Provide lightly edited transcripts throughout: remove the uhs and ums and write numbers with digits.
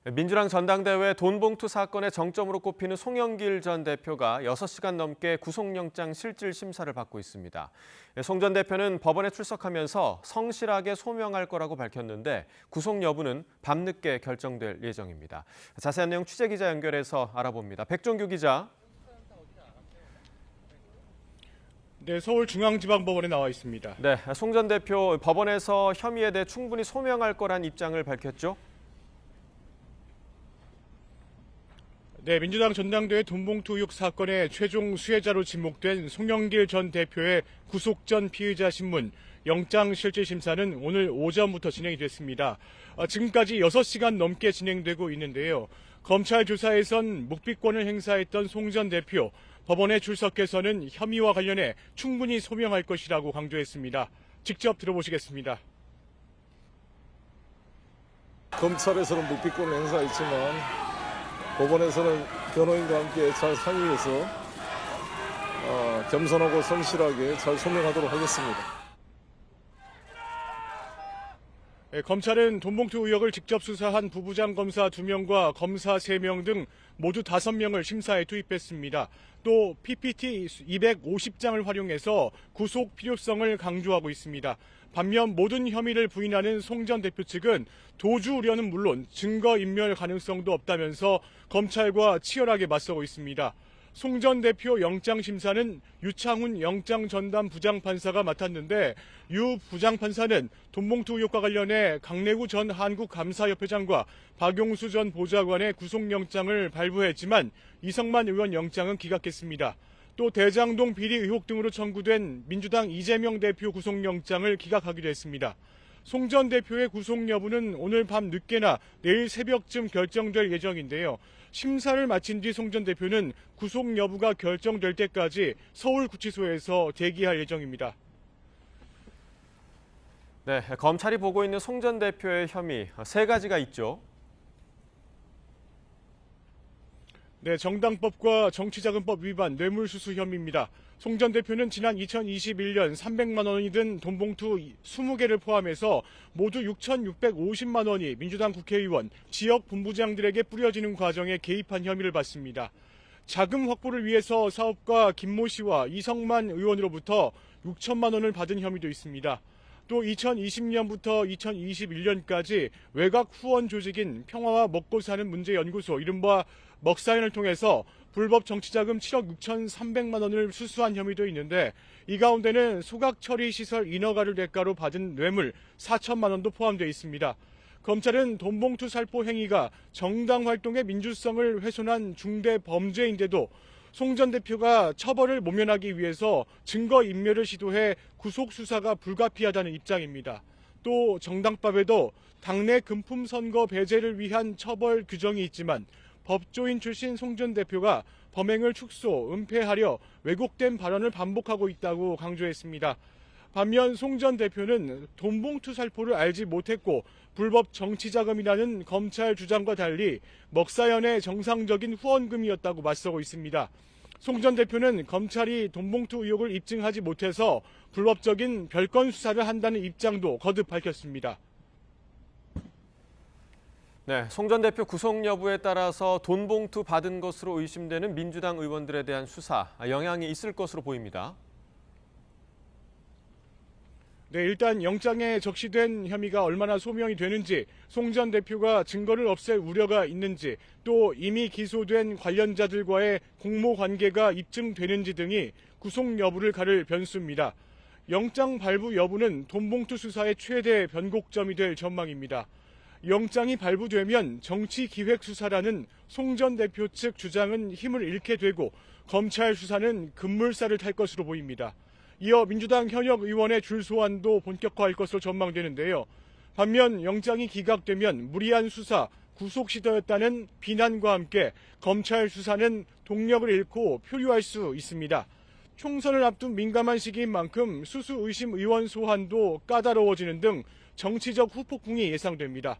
민주당 전당대회 돈봉투 사건의 정점으로 꼽히는 송영길 전 대표가 6시간 넘게 구속영장 실질 심사를 받고 있습니다. 송 전 대표는 법원에 출석하면서 성실하게 소명할 거라고 밝혔는데 구속 여부는 밤늦게 결정될 예정입니다. 자세한 내용 취재기자 연결해서 알아봅니다. 백종규 기자. 네, 서울중앙지방법원에 나와 있습니다. 네, 송 전 대표 법원에서 혐의에 대해 충분히 소명할 거란 입장을 밝혔죠? 네, 민주당 전당대회 돈봉투 의혹 사건의 최종 수혜자로 지목된 송영길 전 대표의 구속 전 피의자 신문 영장실질심사는 오늘 오전부터 진행이 됐습니다. 지금까지 6시간 넘게 진행되고 있는데요. 검찰 조사에선 묵비권을 행사했던 송 전 대표, 법원에 출석해서는 혐의와 관련해 충분히 소명할 것이라고 강조했습니다. 직접 들어보시겠습니다. 검찰에서는 묵비권을 행사했지만 법원에서는 변호인과 함께 잘 상의해서 겸손하고 성실하게 잘 소명하도록 하겠습니다. 네, 검찰은 돈봉투 의혹을 직접 수사한 부부장 검사 2명과 검사 3명 등 모두 5명을 심사에 투입했습니다. 또 PPT 250장을 활용해서 구속 필요성을 강조하고 있습니다. 반면 모든 혐의를 부인하는 송 전 대표 측은 도주 우려는 물론 증거인멸 가능성도 없다면서 검찰과 치열하게 맞서고 있습니다. 송 전 대표 영장심사는 유창훈 영장전담 부장판사가 맡았는데 유 부장판사는 돈봉투 의혹과 관련해 강래구 전 한국감사협회장과 박용수 전 보좌관의 구속영장을 발부했지만 이성만 의원 영장은 기각했습니다. 또 대장동 비리 의혹 등으로 청구된 민주당 이재명 대표 구속영장을 기각하기도 했습니다. 송 전 대표의 구속 여부는 오늘 밤 늦게나 내일 새벽쯤 결정될 예정인데요. 심사를 마친 뒤 송 전 대표는 구속 여부가 결정될 때까지 서울구치소에서 대기할 예정입니다. 네, 검찰이 보고 있는 송 전 대표의 혐의 3가지가 있죠. 네, 정당법과 정치자금법 위반 뇌물수수 혐의입니다. 송 전 대표는 지난 2021년 300만 원이 든 돈봉투 20개를 포함해서 모두 6,650만 원이 민주당 국회의원, 지역 본부장들에게 뿌려지는 과정에 개입한 혐의를 받습니다. 자금 확보를 위해서 사업가 김모 씨와 이성만 의원으로부터 6천만 원을 받은 혐의도 있습니다. 또 2020년부터 2021년까지 외곽 후원 조직인 평화와 먹고 사는 문제 연구소 이른바 먹사연을 통해서 불법 정치자금 7억 6,300만 원을 수수한 혐의도 있는데 이 가운데는 소각처리시설 인허가를 대가로 받은 뇌물 4천만 원도 포함되어 있습니다. 검찰은 돈봉투 살포 행위가 정당 활동의 민주성을 훼손한 중대 범죄인데도 송 전 대표가 처벌을 모면하기 위해서 증거인멸을 시도해 구속수사가 불가피하다는 입장입니다. 또 정당법에도 당내 금품 선거 배제를 위한 처벌 규정이 있지만 법조인 출신 송 전 대표가 범행을 축소, 은폐하려 왜곡된 발언을 반복하고 있다고 강조했습니다. 반면 송 전 대표는 돈봉투 살포를 알지 못했고 불법 정치자금이라는 검찰 주장과 달리 먹사연의 정상적인 후원금이었다고 맞서고 있습니다. 송 전 대표는 검찰이 돈봉투 의혹을 입증하지 못해서 불법적인 별건 수사를 한다는 입장도 거듭 밝혔습니다. 네, 송 전 대표 구속 여부에 따라서 돈봉투 받은 것으로 의심되는 민주당 의원들에 대한 수사 영향이 있을 것으로 보입니다. 네, 일단 영장에 적시된 혐의가 얼마나 소명이 되는지, 송 전 대표가 증거를 없앨 우려가 있는지, 또 이미 기소된 관련자들과의 공모 관계가 입증되는지 등이 구속 여부를 가를 변수입니다. 영장 발부 여부는 돈봉투 수사의 최대 변곡점이 될 전망입니다. 영장이 발부되면 정치기획수사라는 송 전 대표 측 주장은 힘을 잃게 되고 검찰 수사는 급물살을 탈 것으로 보입니다. 이어 민주당 현역 의원의 줄 소환도 본격화할 것으로 전망되는데요. 반면 영장이 기각되면 무리한 수사, 구속 시도였다는 비난과 함께 검찰 수사는 동력을 잃고 표류할 수 있습니다. 총선을 앞둔 민감한 시기인 만큼 수수 의심 의원 소환도 까다로워지는 등 정치적 후폭풍이 예상됩니다.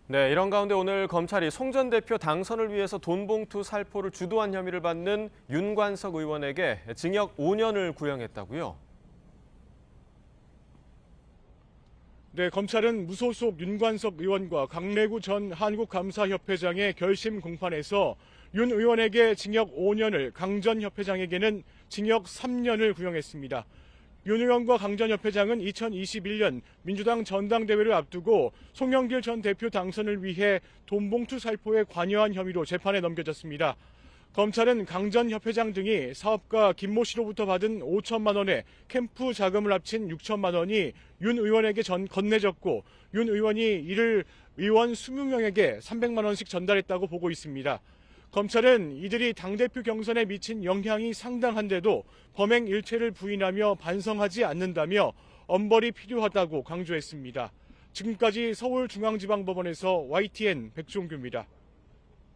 네, 이런 가운데 오늘 검찰이 송 전 대표 당선을 위해서 돈봉투 살포를 주도한 혐의를 받는 윤관석 의원에게 징역 5년을 구형했다고요? 네, 검찰은 무소속 윤관석 의원과 강래구 전 한국감사협회장의 결심 공판에서 윤 의원에게 징역 5년을, 강 전 협회장에게는 징역 3년을 구형했습니다. 윤 의원과 강 전 협회장은 2021년 민주당 전당대회를 앞두고 송영길 전 대표 당선을 위해 돈봉투 살포에 관여한 혐의로 재판에 넘겨졌습니다. 검찰은 강 전 협회장 등이 사업가 김모 씨로부터 받은 5천만 원의 캠프 자금을 합친 6천만 원이 윤 의원에게 건네졌고 윤 의원이 이를 의원 20명에게 300만 원씩 전달했다고 보고 있습니다. 검찰은 이들이 당대표 경선에 미친 영향이 상당한데도 범행 일체를 부인하며 반성하지 않는다며 엄벌이 필요하다고 강조했습니다. 지금까지 서울중앙지방법원에서 YTN 백종규입니다.